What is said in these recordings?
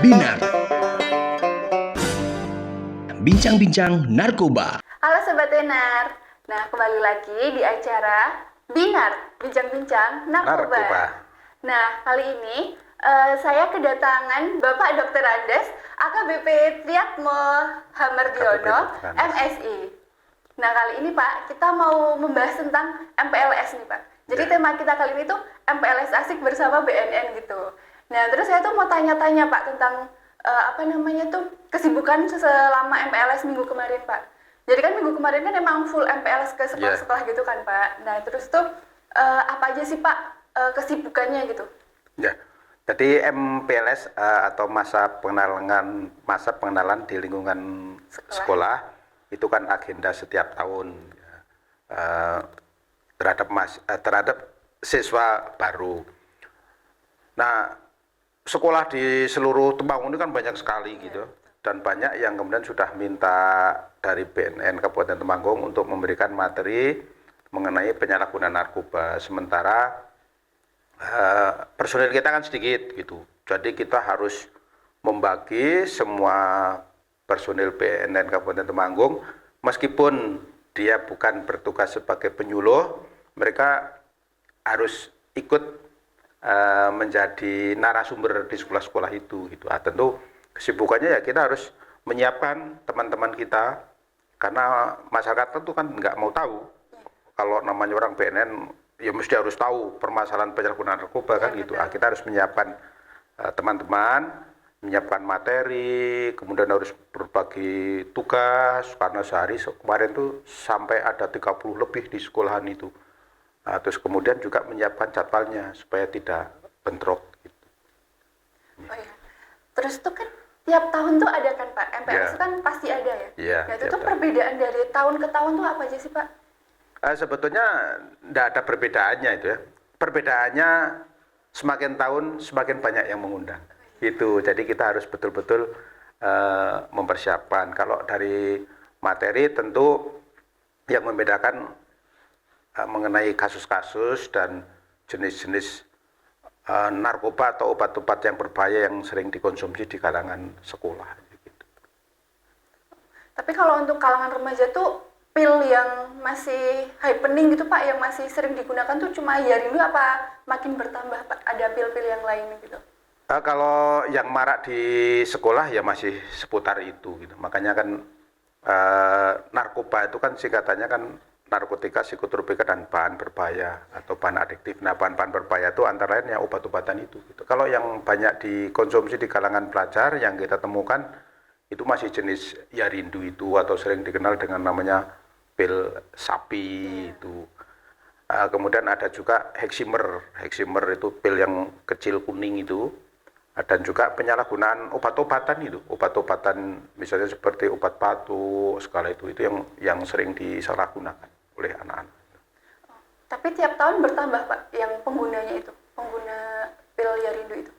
Binar. Bincang-bincang narkoba. Halo Sobat Binar. Nah, kembali lagi di acara Binar, Bincang-bincang Narkoba. Nah, kali ini saya kedatangan Bapak Dr. Andes, AKBP Triatmo Hamardiono, MSI. Nah, kali ini Pak, kita mau membahas tentang MPLS nih Pak. Jadi tema kita kali ini tuh MPLS asik bersama BNN gitu. Nah, terus saya tuh mau tanya-tanya Pak tentang kesibukan selama MPLS minggu kemarin Pak. Jadi kan minggu kemarin kan emang full MPLS ke sekolah-sekolah gitu kan Pak. Nah, terus tuh apa aja sih Pak kesibukannya gitu? Ya, jadi MPLS atau masa pengenalan di lingkungan sekolah itu kan agenda setiap tahun terhadap siswa baru. Nah, sekolah di seluruh Temanggung ini kan banyak sekali gitu, dan banyak yang kemudian sudah minta dari BNN Kabupaten Temanggung untuk memberikan materi mengenai penyalahgunaan narkoba. Sementara personil kita kan sedikit gitu, jadi kita harus membagi semua personil BNN Kabupaten Temanggung, meskipun dia bukan bertugas sebagai penyuluh, mereka harus ikut menjadi narasumber di sekolah-sekolah itu gitu. Tentu kesibukannya ya kita harus menyiapkan teman-teman kita, karena masyarakat tentu kan nggak mau tahu kalau namanya orang BNN ya mesti harus tahu permasalahan penyalahgunaan narkoba kan gitu. Kita harus menyiapkan teman-teman, menyiapkan materi, kemudian harus berbagi tugas, karena sehari kemarin tuh sampai ada 30 lebih di sekolahan itu. Terus kemudian juga menyiapkan jadwalnya supaya tidak bentrok gitu. Oh iya. Terus tuh kan tiap tahun tuh ada kan Pak, MPLS kan pasti ada ya. Nah itu tuh perbedaan dari tahun ke tahun tuh apa aja sih Pak? Sebetulnya tidak ada perbedaannya itu ya. Perbedaannya semakin tahun semakin banyak yang mengundang. Gitu. Jadi kita harus betul-betul mempersiapkan. Kalau dari materi tentu yang membedakan mengenai kasus-kasus dan jenis-jenis narkoba atau obat-obat yang berbahaya yang sering dikonsumsi di kalangan sekolah. Gitu. Tapi kalau untuk kalangan remaja tuh pil yang masih happening gitu Pak, yang masih sering digunakan tuh cuma Yarindo apa makin bertambah Pak? Ada pil-pil yang lain gitu? Kalau yang marak di sekolah ya masih seputar itu gitu. Makanya kan narkoba itu kan singkatannya kan narkotika, psikotropika, dan bahan berbahaya atau bahan adiktif. Nah, bahan-bahan berbahaya itu antara lain ya obat-obatan itu gitu. Kalau yang banyak dikonsumsi di kalangan pelajar yang kita temukan itu masih jenis Yarindo itu, atau sering dikenal dengan namanya pil sapi itu. Kemudian ada juga Heximer itu pil yang kecil kuning itu. Dan juga penyalahgunaan obat-obatan itu, obat-obatan misalnya seperti obat batuk segala itu yang sering disalahgunakan oleh anak-anak. Tapi tiap tahun bertambah Pak yang penggunanya itu, pengguna pil Yarindo itu?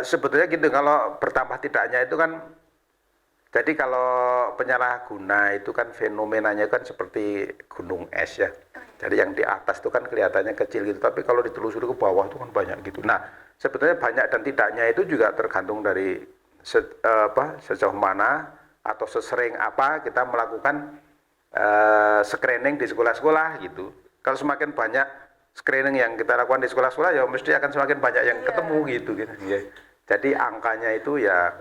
Sebetulnya gitu, kalau bertambah tidaknya itu kan, jadi kalau penyalahguna itu kan fenomenanya kan seperti gunung es ya. Jadi yang di atas itu kan kelihatannya kecil gitu, tapi kalau ditelusuri ke bawah itu kan banyak gitu. Nah, sebetulnya banyak dan tidaknya itu juga tergantung dari sejauh mana atau sesering apa kita melakukan screening di sekolah-sekolah gitu. Kalau semakin banyak screening yang kita lakukan di sekolah-sekolah ya mesti akan semakin banyak yang ketemu gitu. Ya. Jadi angkanya itu ya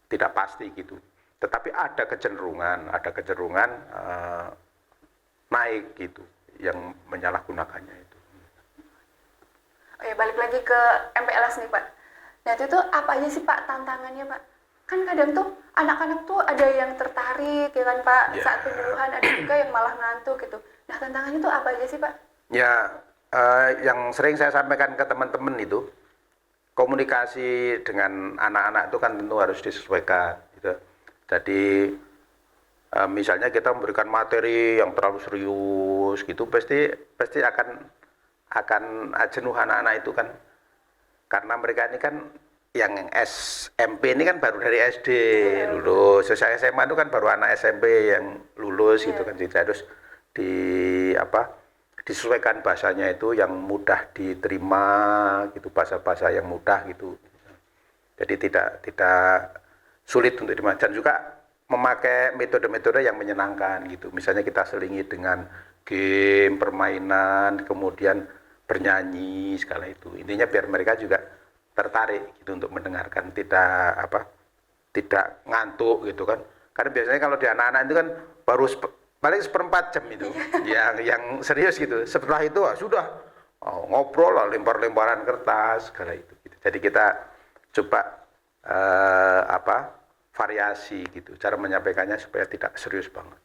tidak pasti gitu. Tetapi ada kecenderungan naik gitu yang menyalahgunakannya itu. Oh ya, balik lagi ke MPLS nih Pak. Nah itu tuh apa aja sih Pak tantangannya Pak? Kan kadang tuh anak-anak tuh ada yang tertarik ya kan Pak saat penyuluhan, ada juga yang malah ngantuk gitu. Nah tantangannya tuh apa aja sih Pak? Ya, yang sering saya sampaikan ke teman-teman itu, komunikasi dengan anak-anak itu kan tentu harus disesuaikan gitu. Jadi misalnya kita memberikan materi yang terlalu serius gitu, pasti akan jenuh anak-anak itu kan, karena mereka ini kan yang SMP ini kan baru dari SD lulus, selesai SMA itu kan baru anak SMP yang lulus gitu kan, terus disesuaikan bahasanya itu yang mudah diterima gitu, bahasa-bahasa yang mudah gitu. Jadi tidak sulit untuk dimana, dan juga memakai metode-metode yang menyenangkan gitu. Misalnya kita selingi dengan game, permainan, kemudian bernyanyi segala itu. Intinya biar mereka juga tertarik gitu untuk mendengarkan, tidak ngantuk gitu kan. Karena biasanya kalau di anak-anak itu kan baru paling seperempat jam itu yang serius gitu. Setelah itu sudah ngobrol lah, lempar-lemparan kertas segala itu gitu. Jadi kita coba variasi gitu, cara menyampaikannya supaya tidak serius banget.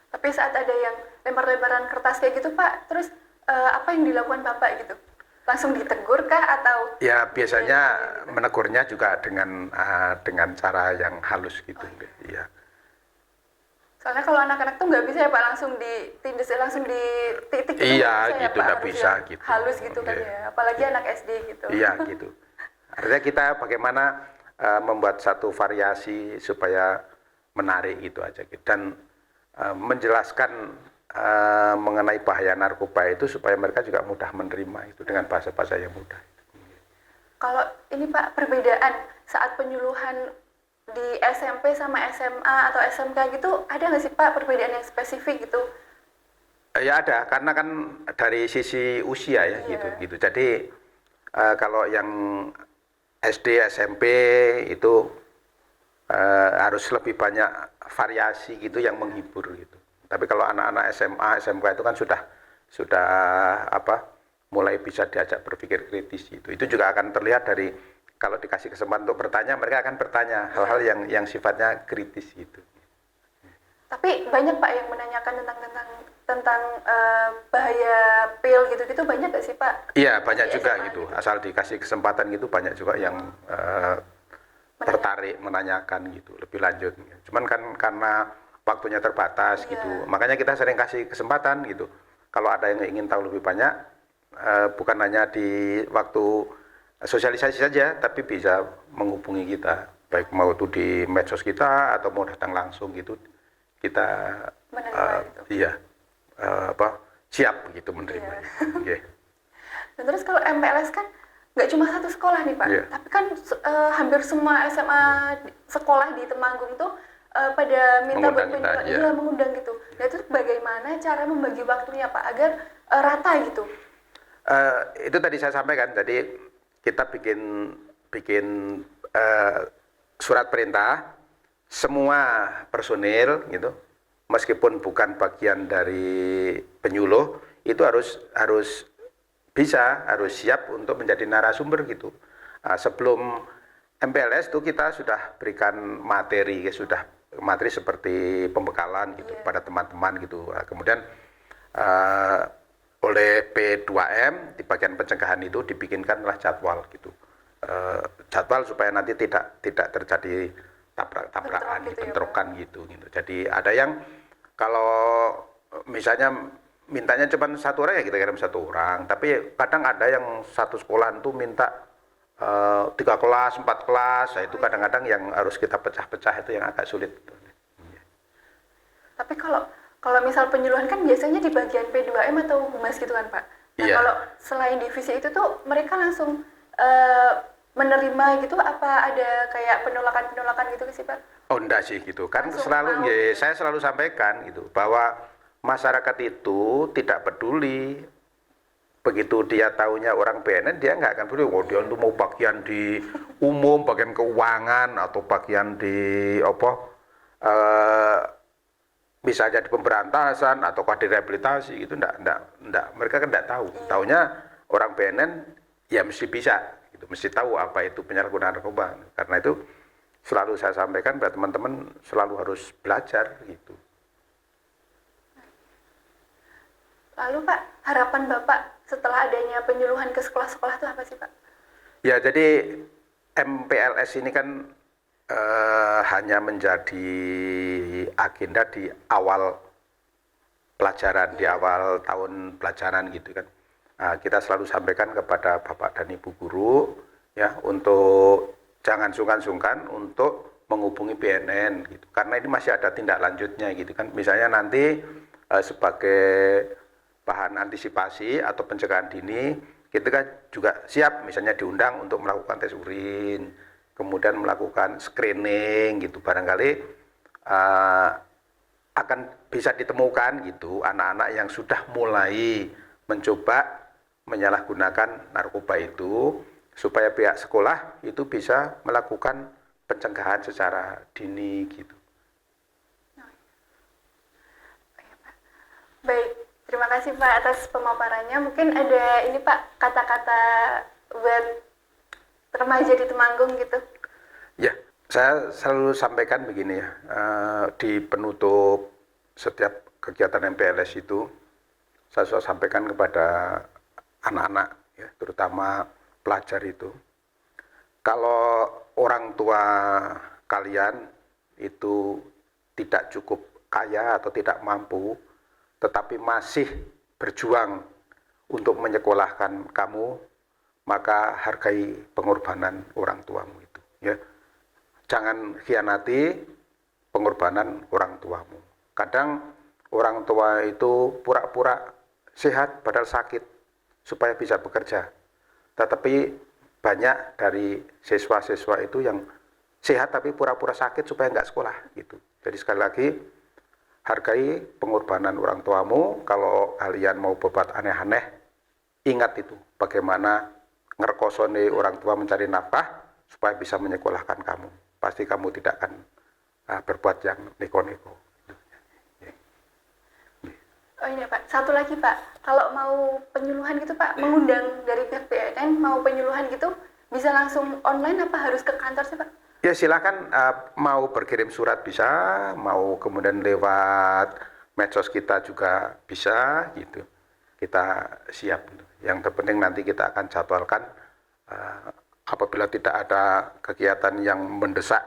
Tapi saat ada yang lempar-lemparan kertas kayak gitu Pak, terus apa yang dilakukan Bapak gitu? Langsung ditegur kah atau? Ya biasanya menegurnya juga dengan cara yang halus gitu. Ya. Soalnya kalau anak-anak tuh nggak bisa ya Pak langsung ditindas, langsung dititik gitu. Iya bisa gitu, ya, nggak bisa gitu. Halus gitu kan ya, apalagi anak SD gitu. Iya gitu. Artinya kita bagaimana membuat satu variasi supaya menarik gitu aja gitu. Dan menjelaskan mengenai bahaya narkoba itu supaya mereka juga mudah menerima itu dengan bahasa-bahasa yang mudah. Kalau ini Pak, perbedaan saat penyuluhan di SMP sama SMA atau SMK gitu, ada nggak sih Pak perbedaan yang spesifik gitu? Ya ada, karena kan dari sisi usia ya gitu. Jadi kalau yang SD, SMP itu harus lebih banyak variasi gitu yang menghibur gitu. Tapi kalau anak-anak SMA, SMK itu kan sudah mulai bisa diajak berpikir kritis gitu. Itu juga akan terlihat dari kalau dikasih kesempatan untuk bertanya, mereka akan bertanya hal-hal yang sifatnya kritis gitu. Tapi banyak Pak yang menanyakan tentang bahaya pil gitu-gitu, banyak nggak sih Pak? Iya banyak juga gitu. Asal dikasih kesempatan gitu banyak juga yang tertarik menanyakan gitu lebih lanjut. Cuman kan karena waktunya terbatas gitu, makanya kita sering kasih kesempatan gitu. Kalau ada yang ingin tahu lebih banyak, bukan hanya di waktu sosialisasi saja, tapi bisa menghubungi kita, baik mau itu di medsos kita atau mau datang langsung gitu, kita siap gitu menerima. Yeah. Dan terus kalau MPLS kan nggak cuma satu sekolah nih Pak, tapi kan hampir semua SMA sekolah di Temanggung tuh pada minta mengundang gitu. Nah itu bagaimana cara membagi waktunya Pak agar rata gitu? Itu tadi saya sampaikan, jadi kita bikin surat perintah, semua personil gitu, meskipun bukan bagian dari penyuluh, itu harus siap untuk menjadi narasumber gitu. Sebelum MPLS itu kita sudah berikan materi seperti pembekalan gitu pada teman-teman gitu. Kemudian oleh P2M di bagian pencegahan itu dibikinkanlah jadwal gitu. Jadwal supaya nanti tidak terjadi tabrakan, bentrokan gitu. Jadi ada yang kalau misalnya mintanya cuma satu orang ya kita kirim satu orang, tapi kadang ada yang satu sekolahan tuh minta 3 kelas, 4 kelas, nah itu kadang-kadang yang harus kita pecah-pecah, itu yang agak sulit. Tapi kalau misal penyuluhan kan biasanya di bagian P2M atau Humas gitu kan Pak. Nah kalau selain divisi itu tuh mereka langsung menerima gitu, apa ada kayak penolakan gitu sih Pak? Oh enggak sih gitu, kan saya selalu sampaikan gitu bahwa masyarakat itu tidak peduli. Begitu dia tahunya orang BNN, dia nggak akan peduli. Dia itu mau bagian di umum, bagian keuangan atau bagian di misalnya di pemberantasan ataukah di rehabilitasi gitu, enggak. Mereka kan enggak tahu. Taunya orang BNN ya mesti bisa gitu, mesti tahu apa itu penyalahgunaan narkoba. Karena itu selalu saya sampaikan bahwa teman-teman selalu harus belajar gitu. Lalu Pak, harapan Bapak setelah adanya penyuluhan ke sekolah-sekolah itu apa sih Pak? Ya jadi MPLS ini kan hanya menjadi agenda di awal pelajaran, di awal tahun pelajaran gitu kan. Kita selalu sampaikan kepada Bapak dan Ibu guru ya untuk jangan sungkan-sungkan untuk menghubungi BNN gitu. Karena ini masih ada tindak lanjutnya gitu kan. Misalnya nanti sebagai bahan antisipasi atau pencegahan dini, kita kan juga siap misalnya diundang untuk melakukan tes urin, kemudian melakukan screening gitu, barangkali akan bisa ditemukan gitu anak-anak yang sudah mulai mencoba menyalahgunakan narkoba itu, supaya pihak sekolah itu bisa melakukan pencegahan secara dini gitu. Baik, terima kasih Pak atas pemaparannya. Mungkin ada ini Pak, kata-kata buat remaja di Temanggung gitu. Ya, saya selalu sampaikan begini ya, di penutup setiap kegiatan MPLS itu, saya selalu sampaikan kepada anak-anak, ya, terutama pelajar itu, kalau orang tua kalian itu tidak cukup kaya atau tidak mampu, tetapi masih berjuang untuk menyekolahkan kamu, maka hargai pengorbanan orang tuamu itu. Ya, jangan khianati pengorbanan orang tuamu. Kadang orang tua itu pura-pura sehat padahal sakit supaya bisa bekerja. Tetapi banyak dari siswa-siswa itu yang sehat tapi pura-pura sakit supaya nggak sekolah gitu. Jadi sekali lagi, hargai pengorbanan orang tuamu. Kalau kalian mau berbuat aneh-aneh, ingat itu bagaimana ngerkosone orang tua mencari nafkah supaya bisa menyekolahkan kamu. Pasti kamu tidak akan berbuat yang neko-neko. Oh iya Pak, satu lagi Pak, kalau mau penyuluhan gitu Pak, mengundang dari pihak BNN, mau penyuluhan gitu, bisa langsung online apa harus ke kantor sih Pak? Ya silakan, mau berkirim surat bisa, mau kemudian lewat medsos kita juga bisa gitu. Kita siap. Yang terpenting nanti kita akan jadwalkan apabila tidak ada kegiatan yang mendesak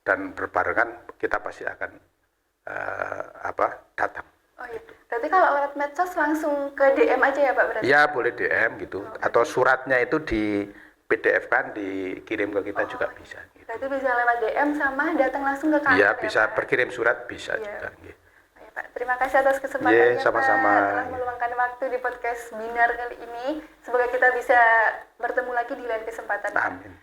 dan berbarengan, kita pasti akan datang. Oh iya, berarti kalau lewat medsos langsung ke DM aja ya Pak berarti? Ya boleh DM gitu, atau suratnya itu di PDF kan dikirim ke kita juga bisa. Gitu. Berarti bisa lewat DM sama datang langsung ke kantor Ya ya bisa Pak? berkirim surat bisa Iya. juga. Gitu. Oke, Pak, terima kasih atas kesempatannya sama-sama. Pak telah meluangkan waktu di podcast Binar kali ini. Semoga kita bisa bertemu lagi di lain kesempatan. Amin.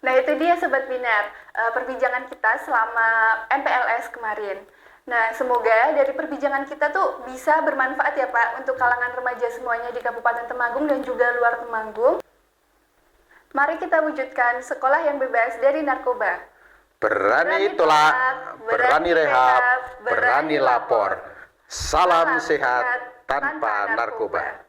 Nah itu dia Sobat Binar, perbincangan kita selama MPLS kemarin. Nah semoga dari perbincangan kita tuh bisa bermanfaat ya Pak untuk kalangan remaja semuanya di Kabupaten Temanggung dan juga luar Temanggung. Mari kita wujudkan sekolah yang bebas dari narkoba. Berani tolak, berani rehab, berani lapor. Salam sehat tanpa narkoba.